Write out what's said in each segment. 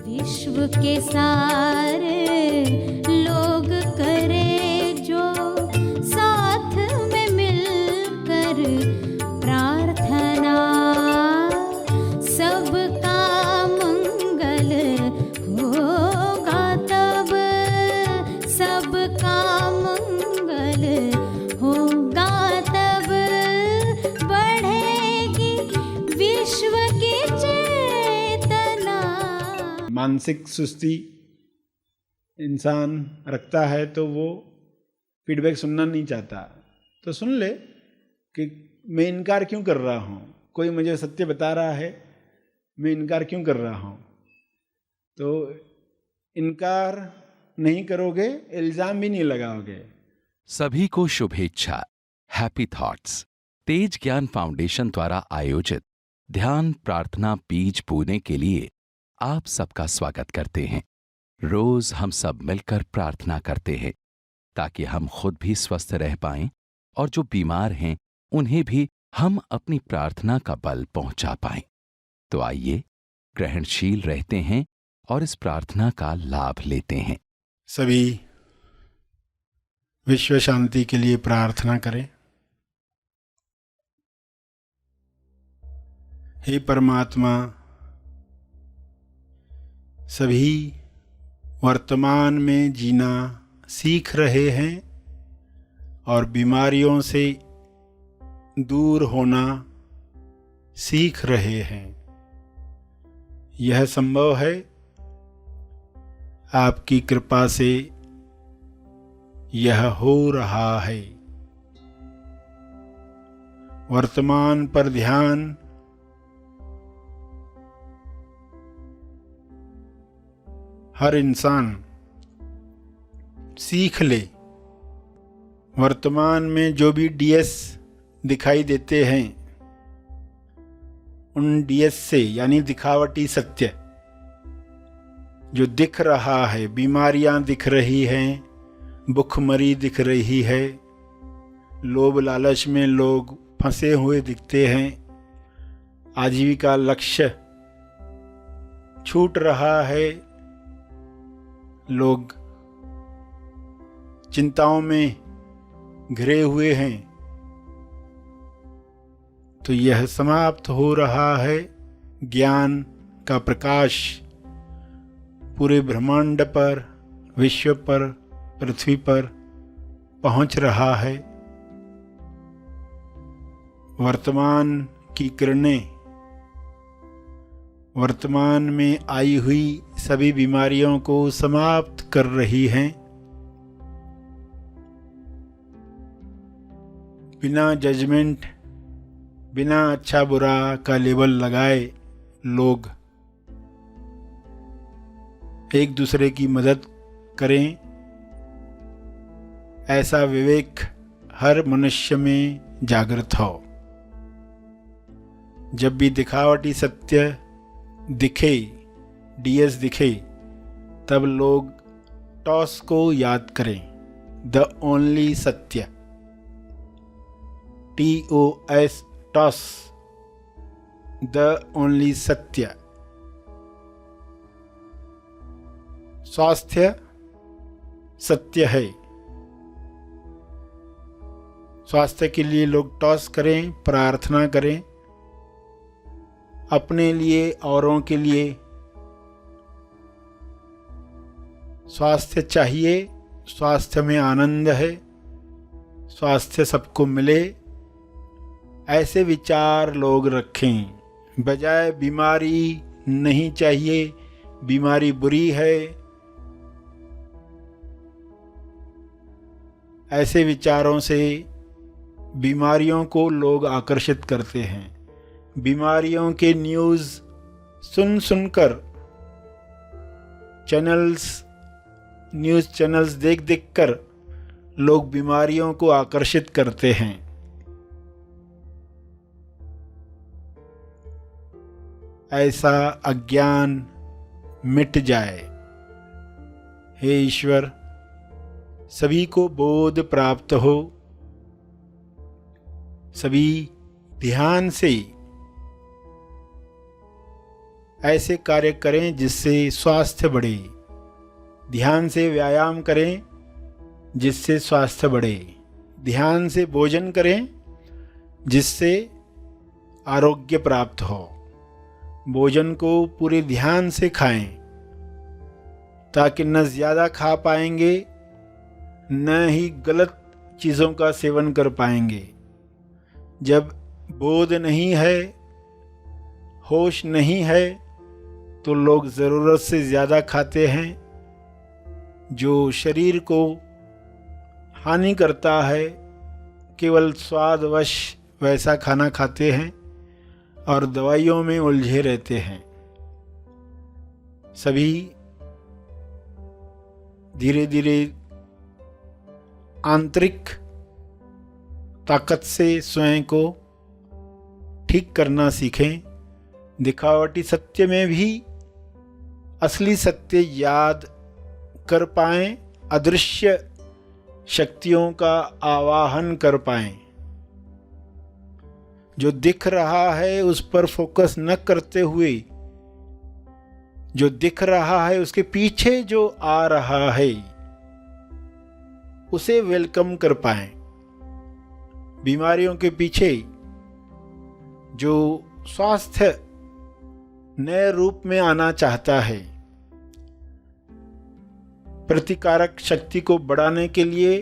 विश्व के सारे लोग करे जो साथ में मिलकर प्रार्थना, सबका मंगल होगा तब, सबका मंगल होगा तब, बढ़ेगी विश्व की चेतना। मानसिक सुस्ती इंसान रखता है तो वो फीडबैक सुनना नहीं चाहता, तो सुन ले कि मैं इनकार क्यों कर रहा हूँ, कोई मुझे सत्य बता रहा है, मैं इनकार क्यों कर रहा हूँ। तो इनकार नहीं करोगे, इल्जाम भी नहीं लगाओगे। सभी को शुभेच्छा। हैप्पी थॉट्स तेज ज्ञान फाउंडेशन द्वारा आयोजित ध्यान प्रार्थना बीज बोने के लिए आप सबका स्वागत करते हैं। रोज हम सब मिलकर प्रार्थना करते हैं ताकि हम खुद भी स्वस्थ रह पाएं और जो बीमार हैं उन्हें भी हम अपनी प्रार्थना का बल पहुंचा पाएं। तो आइए ग्रहणशील रहते हैं और इस प्रार्थना का लाभ लेते हैं। सभी विश्व शांति के लिए प्रार्थना करें। हे परमात्मा, सभी वर्तमान में जीना सीख रहे हैं और बीमारियों से दूर होना सीख रहे हैं। यह संभव है आपकी कृपा से, यह हो रहा है। वर्तमान पर ध्यान हर इंसान सीख ले। वर्तमान में जो भी डीएस दिखाई देते हैं, उन डीएस से यानी दिखावटी सत्य जो दिख रहा है, बीमारियां दिख रही हैं, भुखमरी दिख रही है, लोभ लालच में लोग फंसे हुए दिखते हैं, आजीविका लक्ष्य छूट रहा है, लोग चिंताओं में घिरे हुए हैं, तो यह समाप्त हो रहा है। ज्ञान का प्रकाश पूरे ब्रह्मांड पर, विश्व पर, पृथ्वी पर पहुंच रहा है। वर्तमान की किरणें वर्तमान में आई हुई सभी बीमारियों को समाप्त कर रही हैं। बिना जजमेंट, बिना अच्छा बुरा का लेबल लगाए लोग एक दूसरे की मदद करें, ऐसा विवेक हर मनुष्य में जागृत हो। जब भी दिखावटी सत्य दिखे, डीएस दिखे, तब लोग टॉस को याद करें, द ओनली सत्य, TOS, टॉस, द ओनली सत्य। स्वास्थ्य सत्य है। स्वास्थ्य के लिए लोग टॉस करें, प्रार्थना करें, अपने लिए, औरों के लिए। स्वास्थ्य चाहिए, स्वास्थ्य में आनंद है, स्वास्थ्य सबको मिले, ऐसे विचार लोग रखें। बजाय बीमारी नहीं चाहिए, बीमारी बुरी है, ऐसे विचारों से बीमारियों को लोग आकर्षित करते हैं। बीमारियों के न्यूज़ सुन सुनकर, न्यूज़ चैनल्स देख देख कर लोग बीमारियों को आकर्षित करते हैं। ऐसा अज्ञान मिट जाए। हे ईश्वर, सभी को बोध प्राप्त हो, सभी ध्यान से ऐसे कार्य करें जिससे स्वास्थ्य बढ़े। ध्यान से व्यायाम करें जिससे स्वास्थ्य बढ़े। ध्यान से भोजन करें जिससे आरोग्य प्राप्त हो। भोजन को पूरे ध्यान से खाएं, ताकि न ज़्यादा खा पाएंगे न ही गलत चीज़ों का सेवन कर पाएंगे। जब बोध नहीं है, होश नहीं है, तो लोग ज़रूरत से ज़्यादा खाते हैं, जो शरीर को हानि करता है। केवल स्वादवश वैसा खाना खाते हैं और दवाइयों में उलझे रहते हैं। सभी धीरे धीरे आंतरिक ताकत से स्वयं को ठीक करना सीखें। दिखावटी सत्य में भी असली सत्य याद कर पाएं, अदृश्य शक्तियों का आवाहन कर पाएं। जो दिख रहा है उस पर फोकस न करते हुए, जो दिख रहा है उसके पीछे जो आ रहा है उसे वेलकम कर पाएं। बीमारियों के पीछे जो स्वास्थ्य नए रूप में आना चाहता है, प्रतिकारक शक्ति को बढ़ाने के लिए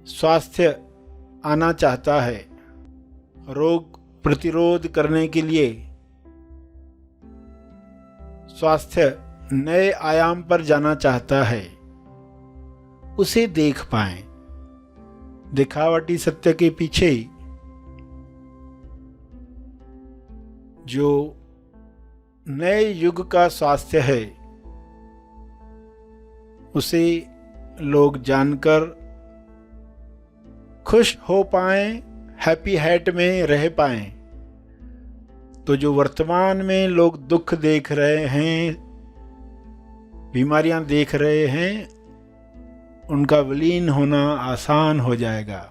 स्वास्थ्य आना चाहता है, रोग प्रतिरोध करने के लिए स्वास्थ्य नए आयाम पर जाना चाहता है, उसे देख पाएं। दिखावटी सत्य के पीछे जो नए युग का स्वास्थ्य है उसे लोग जानकर खुश हो पाएं, हैप्पी हैट में रह पाएं। तो जो वर्तमान में लोग दुख देख रहे हैं, बीमारियां देख रहे हैं, उनका विलीन होना आसान हो जाएगा।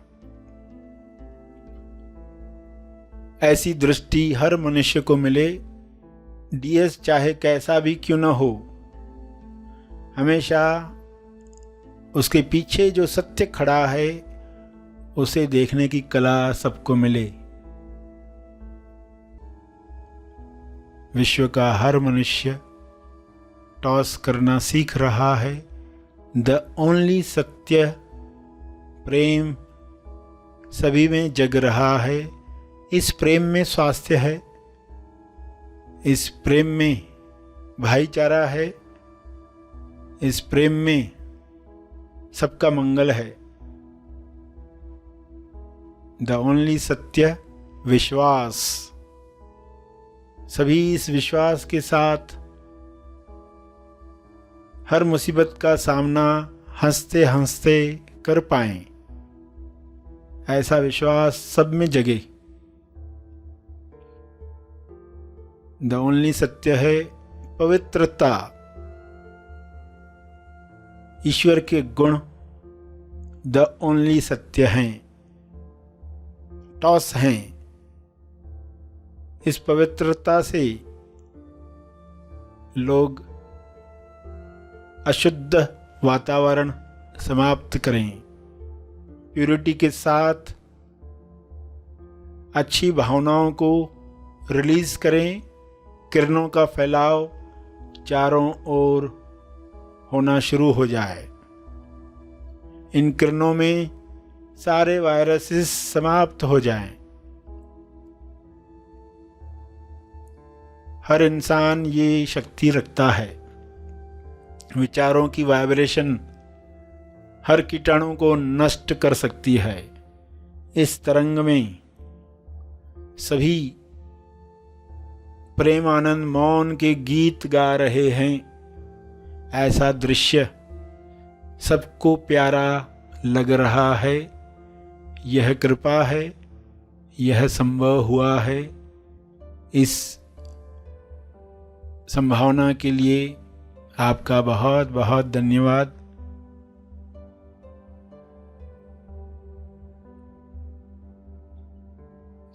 ऐसी दृष्टि हर मनुष्य को मिले, डीएस चाहे कैसा भी क्यों न हो। हमेशा उसके पीछे जो सत्य खड़ा है उसे देखने की कला सबको मिले। विश्व का हर मनुष्य टॉस करना सीख रहा है। द ओनली सत्य प्रेम सभी में जग रहा है। इस प्रेम में स्वास्थ्य है, इस प्रेम में भाईचारा है, इस प्रेम में सबका मंगल है। द ओनली सत्य विश्वास। सभी इस विश्वास के साथ हर मुसीबत का सामना हंसते हंसते कर पाएं, ऐसा विश्वास सब में जगे। द ओनली सत्य है पवित्रता। ईश्वर के गुण द ओनली सत्य हैं, टॉस हैं। इस पवित्रता से लोग अशुद्ध वातावरण समाप्त करें, प्यूरिटी के साथ अच्छी भावनाओं को रिलीज करें। किरणों का फैलाव चारों ओर होना शुरू हो जाए। इन किरणों में सारे वायरसेस समाप्त हो जाएं। हर इंसान ये शक्ति रखता है। विचारों की वाइब्रेशन हर कीटाणु को नष्ट कर सकती है। इस तरंग में सभी प्रेम आनंद मौन के गीत गा रहे हैं। ऐसा दृश्य सबको प्यारा लग रहा है। यह कृपा है, यह संभव हुआ है। इस संभावना के लिए आपका बहुत बहुत धन्यवाद।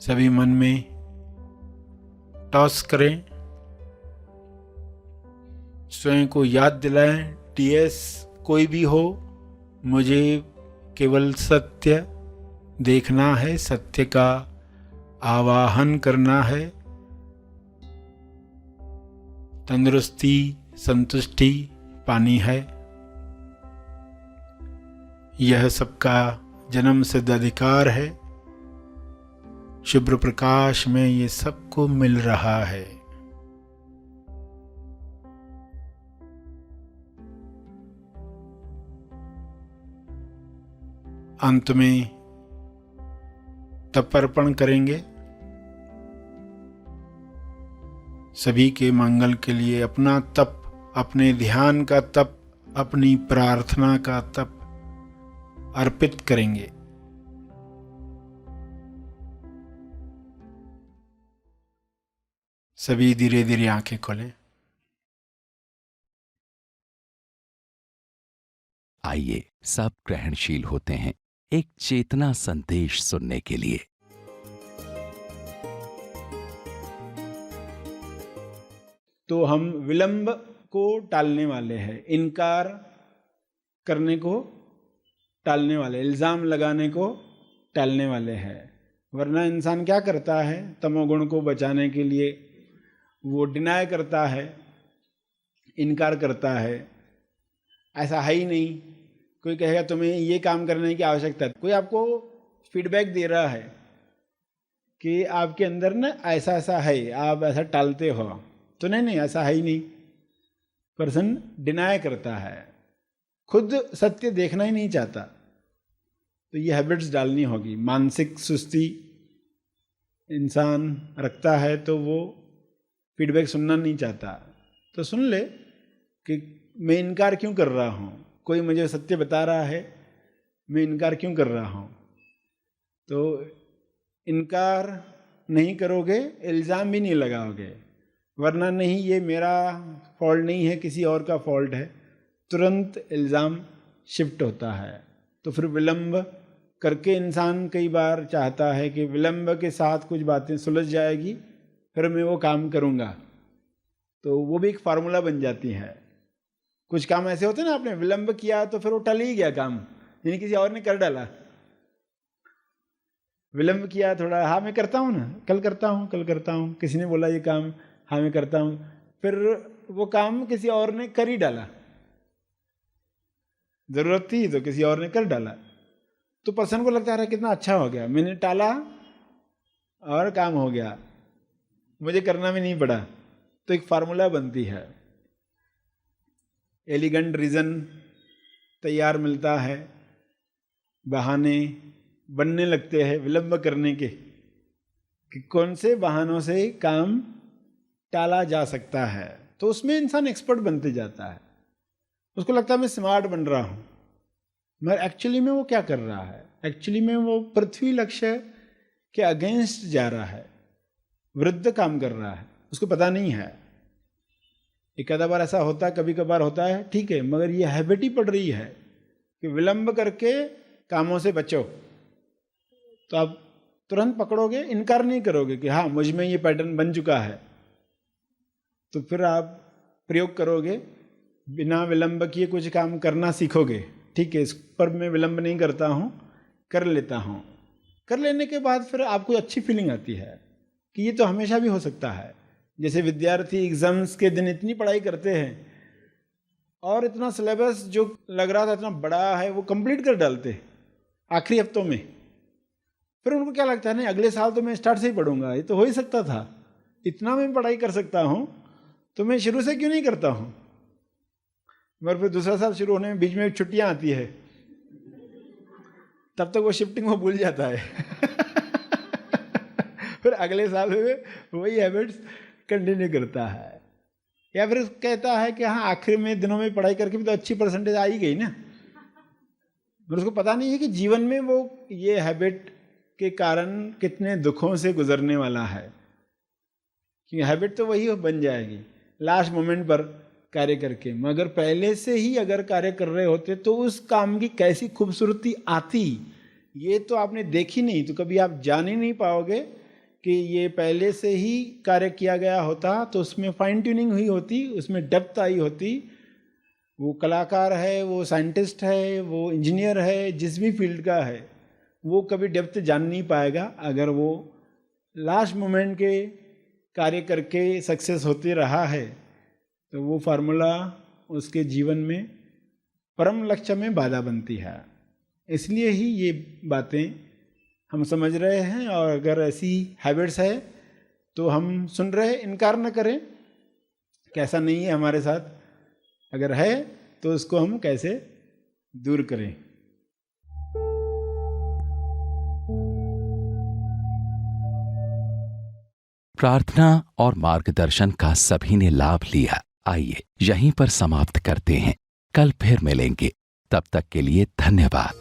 सभी मन में टॉस करें, स्वयं को याद दिलाएं, टीएस कोई भी हो, मुझे केवल सत्य देखना है, सत्य का आवाहन करना है, तंदुरुस्ती संतुष्टि पानी है। यह सबका जन्म सिद्ध अधिकार है। शुभ्र प्रकाश में ये सबको मिल रहा है। अंत में तप अर्पण करेंगे। सभी के मंगल के लिए अपना तप, अपने ध्यान का तप, अपनी प्रार्थना का तप अर्पित करेंगे। सभी धीरे धीरे आंखें खोलें। आइए सब ग्रहणशील होते हैं एक चेतना संदेश सुनने के लिए। तो हम विलंब को टालने वाले हैं, इनकार करने को टालने वाले, इल्जाम लगाने को टालने वाले हैं। वरना इंसान क्या करता है, तमोगुण को बचाने के लिए वो डिनाय करता है, इनकार करता है, ऐसा है ही नहीं। कोई कहेगा तुम्हें ये काम करने की आवश्यकता है, कोई आपको फीडबैक दे रहा है कि आपके अंदर ना ऐसा ऐसा है, आप ऐसा टालते हो, तो नहीं ऐसा है ही नहीं। पर्सन डिनाय करता है, खुद सत्य देखना ही नहीं चाहता। तो ये हैबिट्स डालनी होगी। मानसिक सुस्ती इंसान रखता है तो वो फीडबैक सुनना नहीं चाहता। तो सुन ले कि मैं इनकार क्यों कर रहा हूँ, कोई मुझे सत्य बता रहा है, मैं इनकार क्यों कर रहा हूँ। तो इनकार नहीं करोगे, इल्ज़ाम भी नहीं लगाओगे, वरना नहीं ये मेरा फॉल्ट नहीं है, किसी और का फॉल्ट है, तुरंत इल्ज़ाम शिफ्ट होता है। तो फिर विलंब करके इंसान कई बार चाहता है कि विलंब के साथ कुछ बातें सुलझ जाएगी, फिर मैं वो काम करूँगा। तो वो भी एक फार्मूला बन जाती है। कुछ काम ऐसे होते हैं ना, आपने विलंब किया तो फिर वो टल ही गया काम, यानी किसी और ने कर डाला। विलंब किया थोड़ा, हाँ मैं करता हूँ ना, कल करता हूँ, किसी ने बोला ये काम, हाँ मैं करता हूँ, फिर वो काम किसी और ने कर ही डाला। जरूरत थी तो किसी और ने कर डाला, तो पर्सन को लगता है कितना अच्छा हो गया, मैंने टाला और काम हो गया, मुझे करना भी नहीं पड़ा। तो एक फार्मूला बनती है, एलिगेंट रीज़न तैयार मिलता है, बहाने बनने लगते हैं विलंब करने के कि कौन से बहानों से काम टाला जा सकता है। तो उसमें इंसान एक्सपर्ट बनते जाता है। उसको लगता है मैं स्मार्ट बन रहा हूँ, मगर एक्चुअली में वो क्या कर रहा है, एक्चुअली में वो पृथ्वी लक्ष्य के अगेंस्ट जा रहा है, विरुद्ध काम कर रहा है, उसको पता नहीं है। एक आधा बार ऐसा होता है, कभी कभार होता है, ठीक है, मगर ये हैबिट ही पड़ रही है कि विलंब करके कामों से बचो। तो आप तुरंत पकड़ोगे, इनकार नहीं करोगे कि हाँ मुझ में ये पैटर्न बन चुका है, तो फिर आप प्रयोग करोगे, बिना विलंब किए कुछ काम करना सीखोगे। ठीक है, इस पर मैं विलंब नहीं करता हूँ, कर लेता हूँ। कर लेने के बाद फिर आपको अच्छी फीलिंग आती है कि ये तो हमेशा भी हो सकता है। जैसे विद्यार्थी एग्जाम्स के दिन इतनी पढ़ाई करते हैं और इतना सिलेबस जो लग रहा था इतना बड़ा है वो कंप्लीट कर डालते आखिरी हफ्तों में। फिर उनको क्या लगता है, नहीं अगले साल तो मैं स्टार्ट से ही पढ़ूंगा, ये तो हो ही सकता था, इतना मैं पढ़ाई कर सकता हूँ तो मैं शुरू से क्यों नहीं करता हूँ। मगर फिर दूसरा साल शुरू होने में बीच में छुट्टियाँ आती है, तब तक वो शिफ्टिंग वो भूल जाता है फिर अगले साल में वही हैबिट्स कंटिन्यू करता है। या फिर कहता है कि हाँ आखिर में दिनों में पढ़ाई करके भी तो अच्छी परसेंटेज आ ही गई ना, मगर उसको पता नहीं है कि जीवन में वो ये हैबिट के कारण कितने दुखों से गुजरने वाला है। क्योंकि हैबिट तो वही बन जाएगी लास्ट मोमेंट पर कार्य करके, मगर पहले से ही अगर कार्य कर रहे होते तो उस काम की कैसी खूबसूरती आती, ये तो आपने देखी नहीं, तो कभी आप जान ही नहीं पाओगे कि ये पहले से ही कार्य किया गया होता तो उसमें फाइन ट्यूनिंग हुई होती, उसमें डेप्थ आई होती। वो कलाकार है, वो साइंटिस्ट है, वो इंजीनियर है, जिस भी फील्ड का है, वो कभी डेप्थ जान नहीं पाएगा अगर वो लास्ट मोमेंट के कार्य करके सक्सेस होते रहा है। तो वो फार्मूला उसके जीवन में परम लक्ष्य में बाधा बनती है। इसलिए ही ये बातें हम समझ रहे हैं, और अगर ऐसी हैबिट्स है तो हम सुन रहे, इनकार न करें कैसा नहीं है हमारे साथ, अगर है तो उसको हम कैसे दूर करें। प्रार्थना और मार्गदर्शन का सभी ने लाभ लिया। आइए यहीं पर समाप्त करते हैं, कल फिर मिलेंगे, तब तक के लिए धन्यवाद।